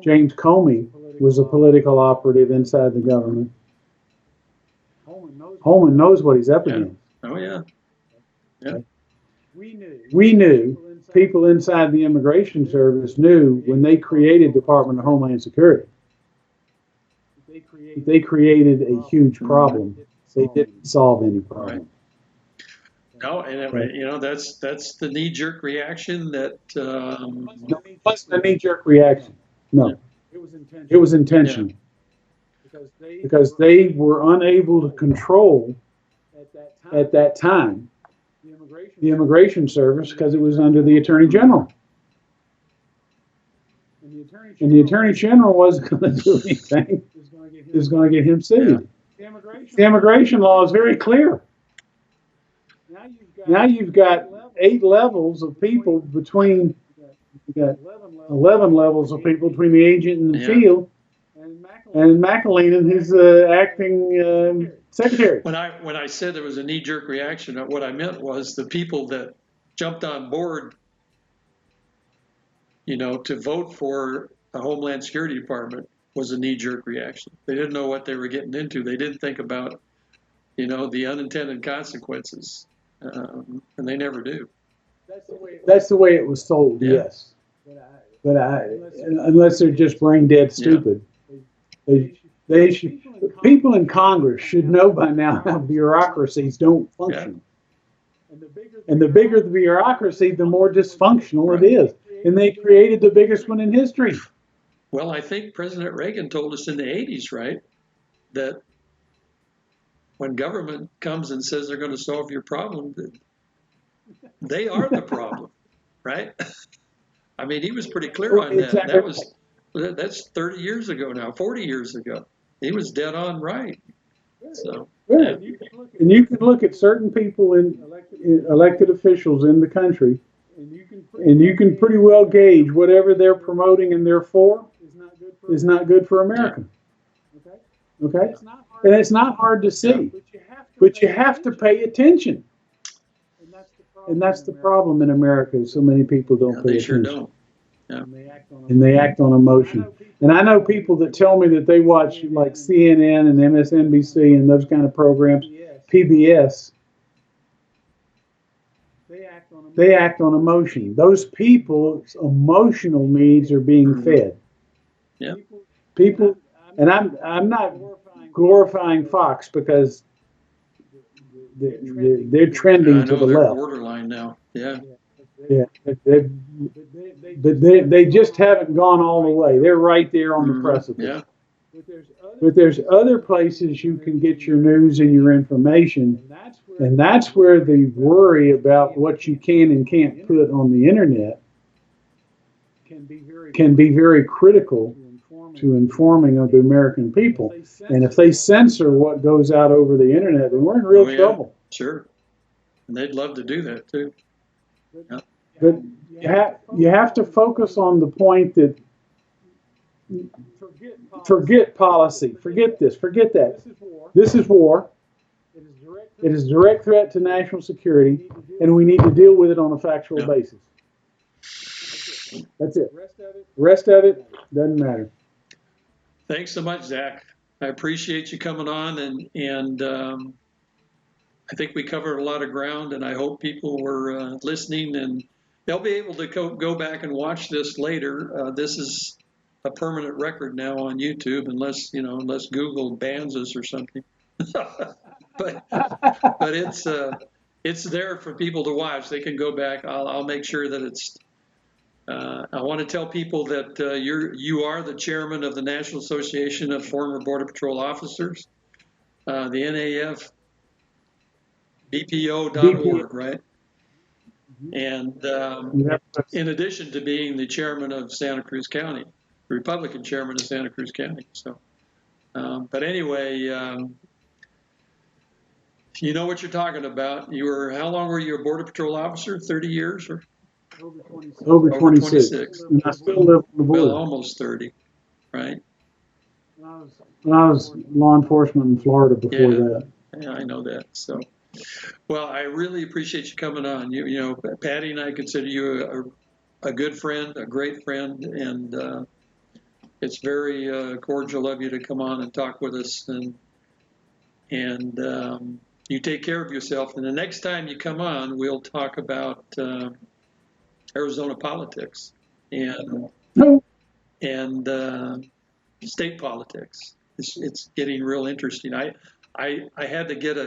James Comey was a political operative inside the government, Holman knows what he's up against. Oh, yeah. Yeah. We knew people inside the Immigration Service knew when they created Department of Homeland Security, they created a huge problem. They didn't solve any problem. No, and Right. you know that's the knee-jerk reaction that It wasn't a knee-jerk reaction. No, it was intentional because they were unable to control at that time the Immigration Service because it was under the Attorney General. And the Attorney General wasn't going to do anything. It was going to get him sued. The immigration law is very clear. Now you've got 8 levels of people between, you got 11 levels of people between the agent and the field, and McAleenan, who's the acting secretary. when I said there was a knee-jerk reaction, what I meant was the people that jumped on board, you know, to vote for the Homeland Security Department was a knee-jerk reaction. They didn't know what they were getting into. They didn't think about, you know, the unintended consequences, and they never do. That's the way it was sold, Yeah. yes. But unless they're just brain dead stupid, they should. People in Congress should know by now how bureaucracies don't function. And the bigger the bureaucracy, the more dysfunctional it is. And they created the biggest one in history. Well, I think President Reagan told us in the 80s, right, that when government comes and says they're going to solve your problem, they are the problem, right? I mean, he was pretty clear on that. Exactly. That's 30 years ago now, 40 years ago. He was dead on right. So, Yeah. And you can look at certain people in elected officials in the country, and you can pretty well gauge whatever they're promoting and they're for is not good for America. Okay? And it's not hard to see, but you have to pay attention. And that's the problem in America. So many people don't yeah, pay they sure attention. don't. Yeah. And they act on emotion. And I know people that tell me that they watch like CNN and MSNBC and those kind of programs, PBS. They act on emotion. Those people's emotional needs are being fed. Yeah. People, and I'm not glorifying Fox because they're trending I to know the they're left. borderline now. Yeah. Yeah, they just haven't gone all the way. They're right there on the precipice. Yeah. But there's other places you can get your news and your information, and that's where the worry about what you can and can't put on the internet can be very critical to informing of the American people. And if they censor what goes out over the internet, then we're in real trouble. Sure. And they'd love to do that too. Yeah. But you have to focus on the point that forget policy, forget this, forget that. This is war. It is a direct threat to national security, and we need to deal with it on a factual basis. That's it. The rest of it doesn't matter. Thanks so much, Zach. I appreciate you coming on, and I think we covered a lot of ground, and I hope people were listening, and they'll be able to go back and watch this later. This is a permanent record now on YouTube, unless Google bans us or something. but it's there for people to watch. They can go back. I'll make sure that it's. I want to tell people that you are the chairman of the National Association of Former Border Patrol Officers, the NAF. BPO.org, right? And in addition to being the chairman of Santa Cruz County, the Republican chairman of Santa Cruz County. So, but anyway, you know what you're talking about. How long were you a Border Patrol officer? 30 years or? Over 26. And I still live on the border. Well, almost 30, right? When I was law enforcement in Florida before that. Yeah, I know that. So. Well, I really appreciate you coming on. You know, Patty and I consider you a good friend, a great friend, and it's very cordial of you to come on and talk with us. And you take care of yourself. And the next time you come on, we'll talk about Arizona politics and No. state politics. It's getting real interesting. I had to get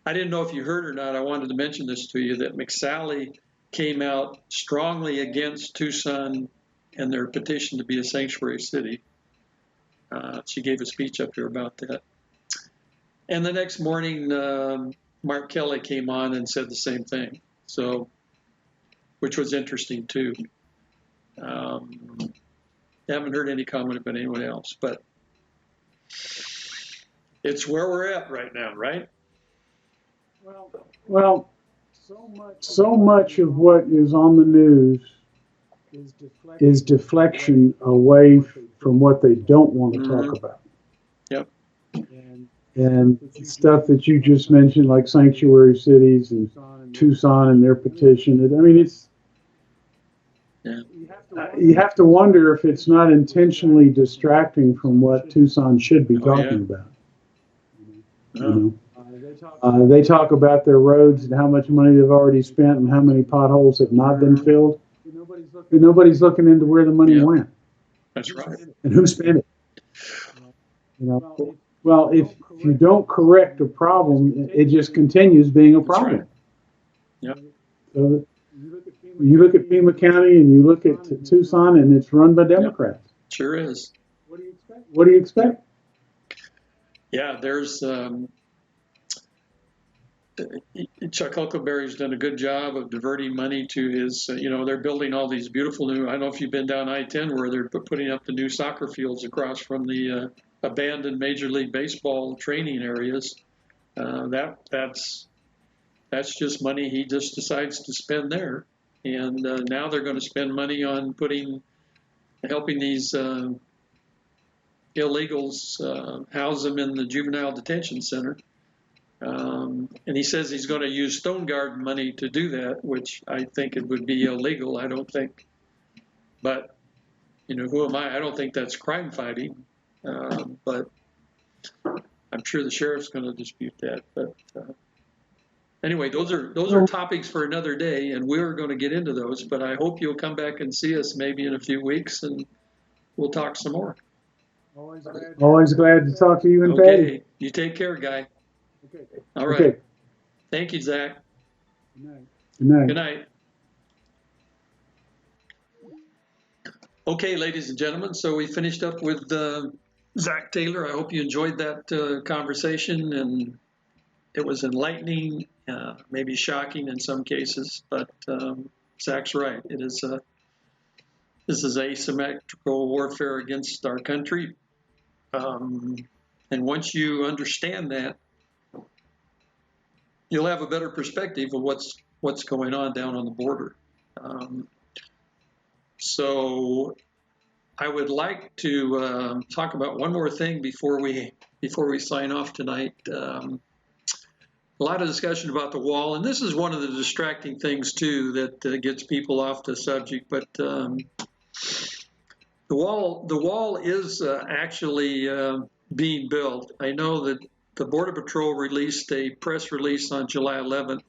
I didn't know if you heard or not. I wanted to mention this to you that McSally came out strongly against Tucson and their petition to be a sanctuary city. She gave a speech up here about that. And the next morning, Mark Kelly came on and said the same thing. So, which was interesting too. Haven't heard any comment about anyone else, but it's where we're at right now, right? Well, so much of what is on the news is deflection away from what they don't want to talk about. Yep. And stuff that you just mentioned, like sanctuary cities and Tucson and their petition. I mean, it's you have to wonder if it's not intentionally distracting from what Tucson should be talking about. You know? They talk about their roads and how much money they've already spent and how many potholes have not been filled. Nobody's looking into where the money went. That's right. And who spent it. You know, well, if you don't correct a problem, it just continues being a problem. Right. Yep. So you look at Pima County and you look at Tucson, and it's run by Democrats. Yep. Sure is. What do you expect? Yeah, there's Chuck Huckleberry's done a good job of diverting money to his, they're building all these beautiful new, I don't know if you've been down I-10 where they're putting up the new soccer fields across from the abandoned Major League Baseball training areas. That's just money he just decides to spend there. And now they're going to spend money on helping these illegals house them in the juvenile detention center. And he says he's going to use Stone Garden money to do that, which I think it would be illegal. I don't think, but who am I? I don't think that's crime fighting. But I'm sure the sheriff's going to dispute that. But anyway, those are topics for another day, and we're going to get into those. But I hope you'll come back and see us maybe in a few weeks, and we'll talk some more. Always glad to talk to you and Patty. Okay, you take care, Guy. Okay. All right. Okay. Thank you, Zach. Good night. Good night. Good night. Okay, ladies and gentlemen, so we finished up with Zack Taylor. I hope you enjoyed that conversation, and it was enlightening, maybe shocking in some cases, but Zach's right. This is asymmetrical warfare against our country, and once you understand that, you'll have a better perspective of what's going on down on the border. So I would like to talk about one more thing before we sign off tonight. A lot of discussion about the wall, and this is one of the distracting things too that gets people off the subject. But the wall is actually being built. I know that the Border Patrol released a press release on July 11th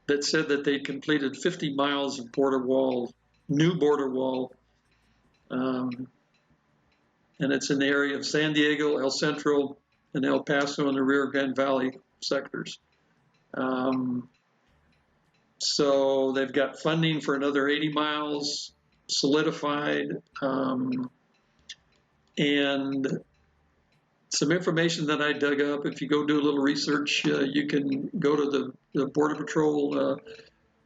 that said that they completed 50 miles of new border wall, and it's in the area of San Diego, El Centro, and El Paso in the Rio Grande Valley sectors. So they've got funding for another 80 miles solidified, and some information that I dug up. If you go do a little research, you can go to the Border Patrol.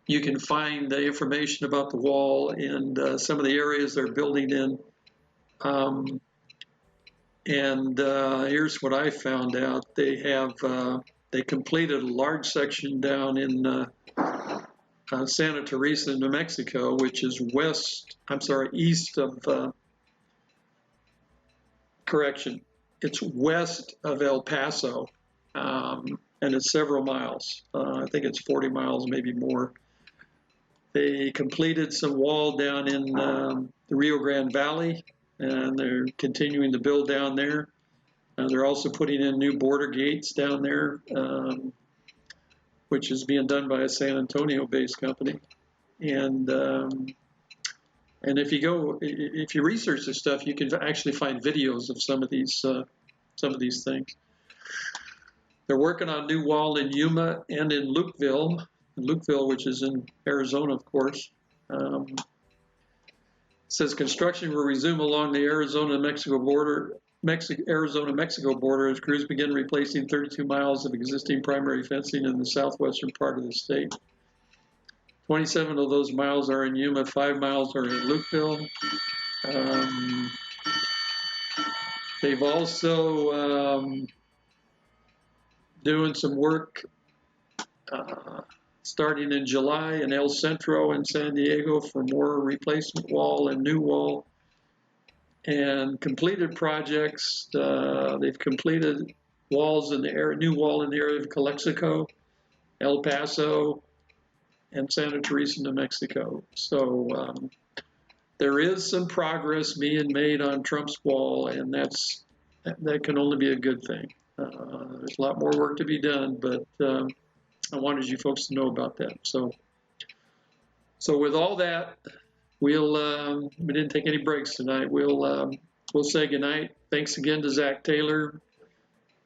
You can find the information about the wall and some of the areas they're building in. Here's what I found out. They completed a large section down in Santa Teresa, New Mexico, which is east of, it's west of El Paso, and it's several miles. I think it's 40 miles, maybe more. They completed some wall down in the Rio Grande Valley, and they're continuing to build down there. They're also putting in new border gates down there, which is being done by a San Antonio-based company. And if you research this stuff, you can actually find videos of some of these things. They're working on a new wall in Yuma and in Lukeville, which is in Arizona, of course. It says construction will resume along the Arizona-Mexico border as crews begin replacing 32 miles of existing primary fencing in the southwestern part of the state. 27 of those miles are in Yuma, 5 miles are in Lukeville. They've also doing some work starting in July in El Centro in San Diego for more replacement wall and new wall. And completed projects, they've completed walls in the area, new wall in the area of Calexico, El Paso, and Santa Teresa, New Mexico. So there is some progress being made on Trump's wall, and that can only be a good thing. There's a lot more work to be done, but I wanted you folks to know about that. So with all that, we didn't take any breaks tonight. We'll say goodnight. Thanks again to Zack Taylor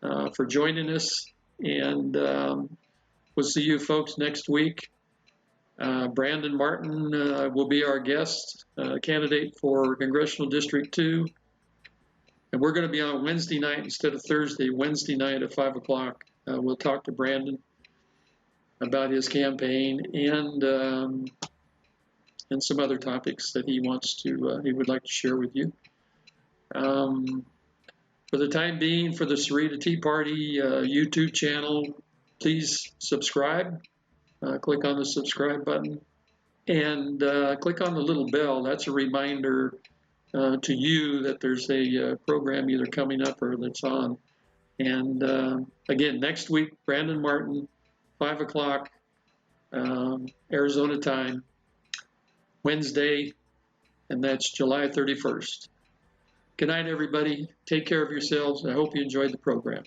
for joining us, and we'll see you folks next week. Brandon Martin will be our guest candidate for Congressional District 2. And we're going to be on Wednesday night instead of Thursday, Wednesday night at 5 o'clock. We'll talk to Brandon about his campaign and some other topics that he would like to share with you. For the time being, for the Sahuarita Tea Party YouTube channel, please subscribe. Click on the subscribe button and click on the little bell. That's a reminder to you that there's a program either coming up or that's on. And again, next week, Brandon Martin, 5 o'clock, Arizona time, Wednesday, and that's July 31st. Good night, everybody. Take care of yourselves. I hope you enjoyed the program.